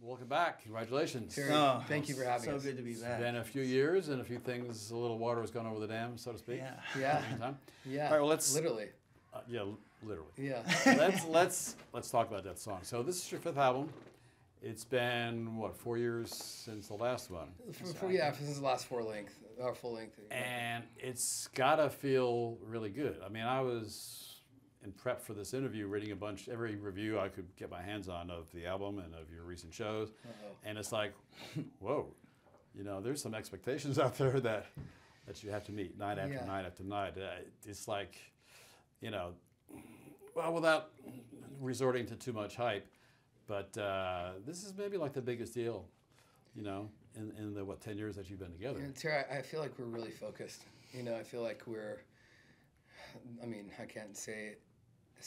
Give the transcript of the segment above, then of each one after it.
welcome back. Congratulations. Terry, Oh, thank you for having us. So good to be It's back. been a few years and a few things, a little water has gone over the dam, so to speak. Yeah. Yeah, Meantime. yeah. All right, well, let's literally. Yeah, literally. Yeah. Let's talk about that song. So this is your fifth album. It's been what, 4 years since the last one, Since the last full length. and it's gotta feel really good. I mean, I was in prep for this interview, reading every review I could get my hands on of the album and of your recent shows, and it's like, whoa, there's some expectations out there that you have to meet night after night after night. It's like, well, without resorting to too much hype, but this is maybe like the biggest deal, in the 10 years that you've been together. Terry, I feel like we're really focused. I feel like I can't say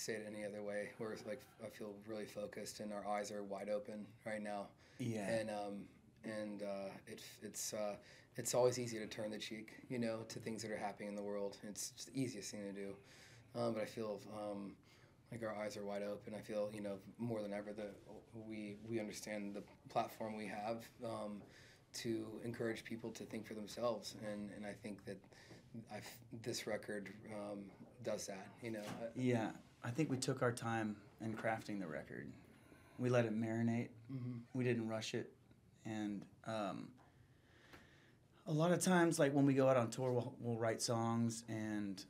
it any other way. I feel really focused, and our eyes are wide open right now. Yeah. And it's always easy to turn the cheek, to things that are happening in the world. It's just the easiest thing to do. But I feel like our eyes are wide open. I feel, more than ever that we understand the platform we have to encourage people to think for themselves. And I think that this record does that, Yeah, I think we took our time in crafting the record. We let it marinate. Mm-hmm. We didn't rush it. And a lot of times, like when we go out on tour, we'll write songs and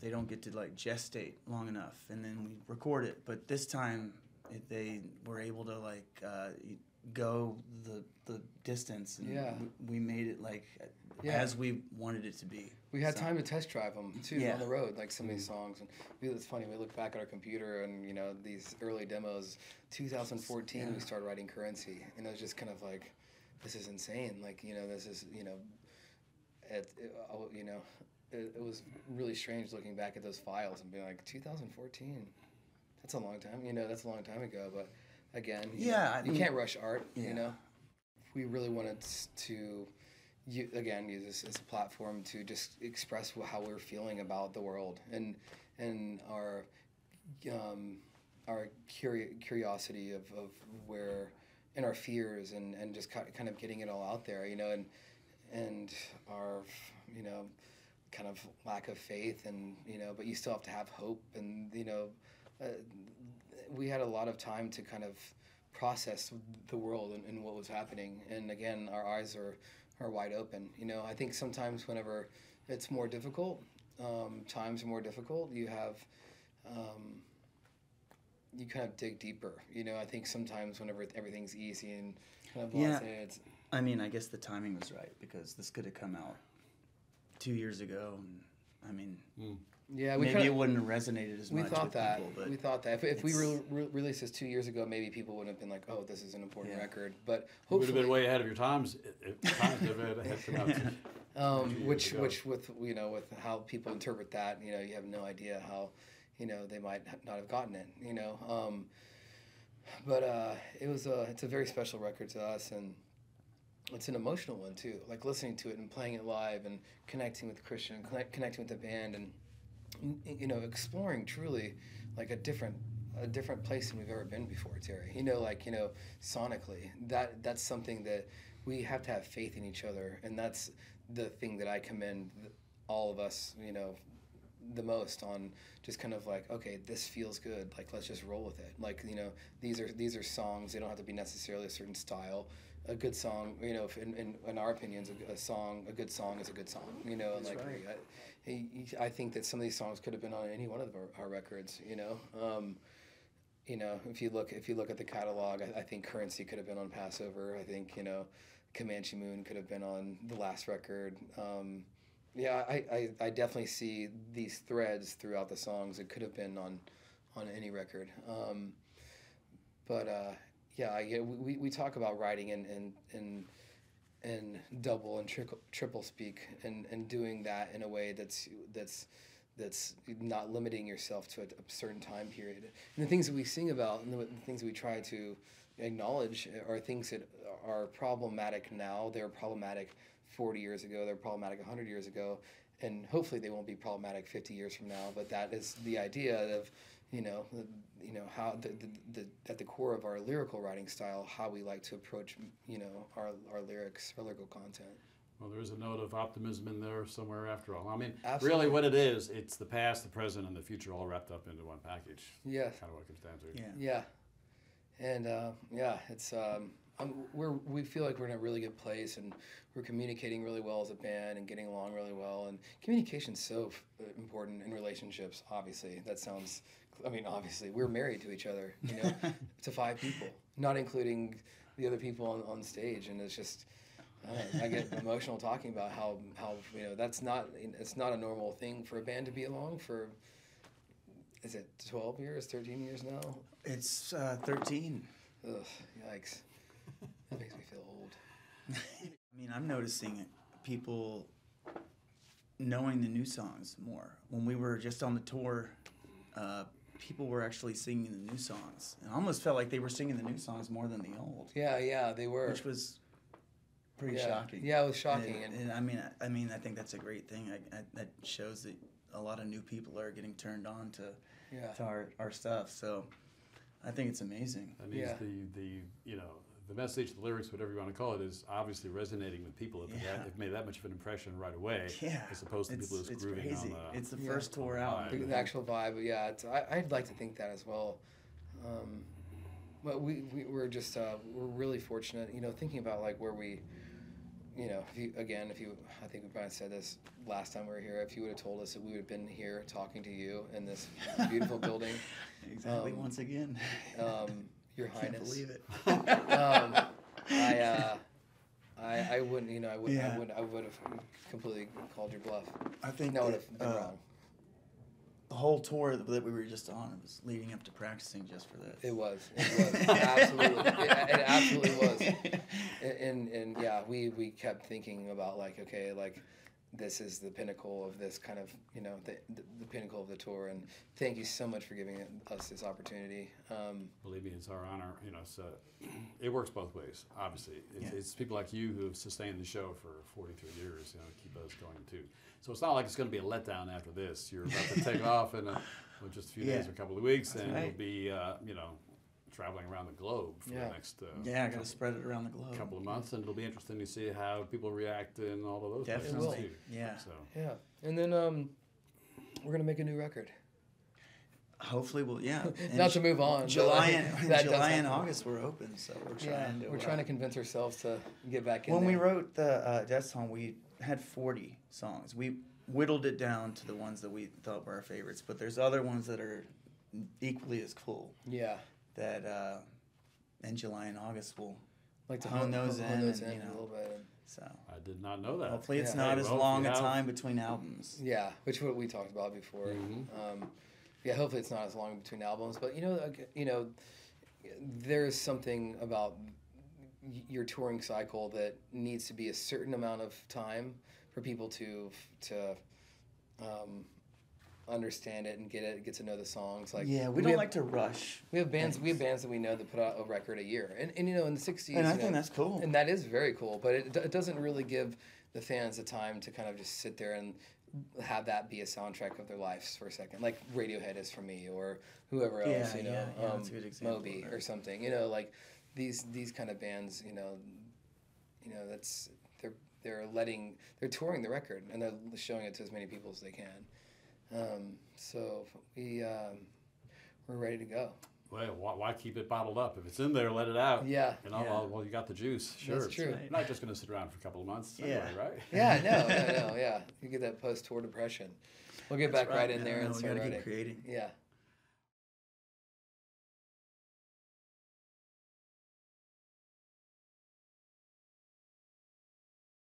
they don't get to like gestate long enough, and then we record it. But this time, they were able to go the distance, and we made it as we wanted it to be. We had time to test drive them too Yeah. on the road, like some of these songs. And it's funny, we look back at our computer and these early demos. 2014, we started writing Currency, and it was just kind of like, this is insane. Like this is it was really strange looking back at those files and being like, 2014, that's a long time. That's a long time ago. But again, you can't rush art. We really wanted to. Use this as a platform to just express how we're feeling about the world and our curiosity of where, and our fears and just kind of getting it all out there, and our kind of lack of faith, and but you still have to have hope, and we had a lot of time to kind of process the world and what was happening, and again our eyes are wide open. I think sometimes whenever it's more difficult, times are more difficult, you have you kind of dig deeper. I think sometimes whenever everything's easy and kind of it's I guess the timing was right, because this could have come out 2 years ago, and maybe it wouldn't have resonated as much with people. But we thought that if we released this 2 years ago, maybe people wouldn't have been like, "Oh, this is an important record." But hopefully, would have been way ahead of your times. Times had come out. Which with with how people interpret that, you have no idea how they might not have gotten it. But it's a very special record to us, and it's an emotional one too. Like listening to it and playing it live and connecting with Christian, connecting with the band, and exploring truly like a different place than we've ever been before, Terry. Sonically, that's something that we have to have faith in each other, and that's the thing that I commend all of us, the most on. Just kind of like, okay, this feels good. Like, let's just roll with it. Like, these are songs. They don't have to be necessarily a certain style. A good song, in our opinions, a good song is a good song. That's like right. I think that some of these songs could have been on any one of our records. If you look at the catalog, I think Currency could have been on Passover. I think Comanche Moon could have been on the last record. I definitely see these threads throughout the songs. It could have been on any record. We talk about writing in double and triple speak, and doing that in a way that's not limiting yourself to a certain time period. And the things that we sing about and the things that we try to acknowledge are things that are problematic now. They're problematic 40 years ago. They're problematic 100 years ago. And hopefully they won't be problematic 50 years from now. But that is the idea of, how at the core of our lyrical writing style, how we like to approach, our lyrics, our lyrical content. Well, there is a note of optimism in there somewhere after all. I mean, Absolutely. really what it is, it's the past, the present, and the future all wrapped up into one package. Yes. Kind of what it comes down to. Yeah. Yeah. And it's we feel like we're in a really good place, and we're communicating really well as a band and getting along really well. And communication's so important in relationships. Obviously, obviously we're married to each other. To 5 people, not including the other people on stage, and it's just. I get emotional talking about how it's not a normal thing for a band to be along for. Is it 12 years, 13 years now? It's 13. Ugh, yikes. That makes me feel old. I mean, I'm noticing people knowing the new songs more. When we were just on the tour, people were actually singing the new songs. And I almost felt like they were singing the new songs more than the old. Yeah, they were. Which was pretty shocking. Yeah, it was shocking. And I mean, I think that's a great thing. That shows that a lot of new people are getting turned on to our stuff. So I think it's amazing. That means the message, the lyrics, whatever you want to call it, is obviously resonating with people. It made that much of an impression right away, as opposed to people just grooving crazy. on It's the first tour out. The actual vibe, yeah. I'd like to think that as well. But we're just we're really fortunate, thinking about like where we. I think we probably said this last time we were here. If you would have told us that we would have been here talking to you in this beautiful building, exactly. Once again, Your Highness. Can't believe it. I wouldn't. I would have completely called your bluff. I think that would have been wrong. The whole tour that we were just on was leading up to practicing just for this. It was absolutely. It absolutely was. And yeah, we kept thinking about like, okay, like this is the pinnacle of this kind of, the pinnacle of the tour. And thank you so much for giving us this opportunity. Believe me, it's our honor. It works both ways. Obviously, it's people like you who have sustained the show for 43 years. Keep us going too. So it's not like it's going to be a letdown after this. You're about to take off in just a few days or a couple of weeks, and you'll be, traveling around the globe for the next I got to spread it around the globe. Couple of months, and it'll be interesting to see how people react in all of those places too. Yeah. So. Yeah, and then we're gonna make a new record. Hopefully, And not to move on. July and August we're open, so we're trying to convince ourselves to get back in. When we wrote the Death Song, we had 40 songs. We whittled it down to the ones that we thought were our favorites, but there's other ones that are equally as cool. Yeah. That in July and August we'll like to hone those in a little bit. So I did not know that. Hopefully it's not as long a time between albums. Yeah, which what we talked about before. Mm-hmm. Hopefully it's not as long between albums, but there's something about your touring cycle that needs to be a certain amount of time for people to understand it and get to know the songs. Like we don't like to rush. We have bands that we know that put out a record a year, and in the 60s. And I think that's cool. And that is very cool, but it doesn't really give the fans the time to kind of just sit there and have that be a soundtrack of their lives for a second, like Radiohead is for me, or whoever else, that's a good example. Moby or something, like these kind of bands, that's they're touring the record and they're showing it to as many people as they can. So we're ready to go. Well, why keep it bottled up? If it's in there, let it out. Yeah. Well, you got the juice. Sure. That's true. You're not just going to sit around for a couple of months. Anyway, right? Yeah, no, yeah. You get that post-tour depression. We'll get back right in there and start writing. Keep creating. Yeah.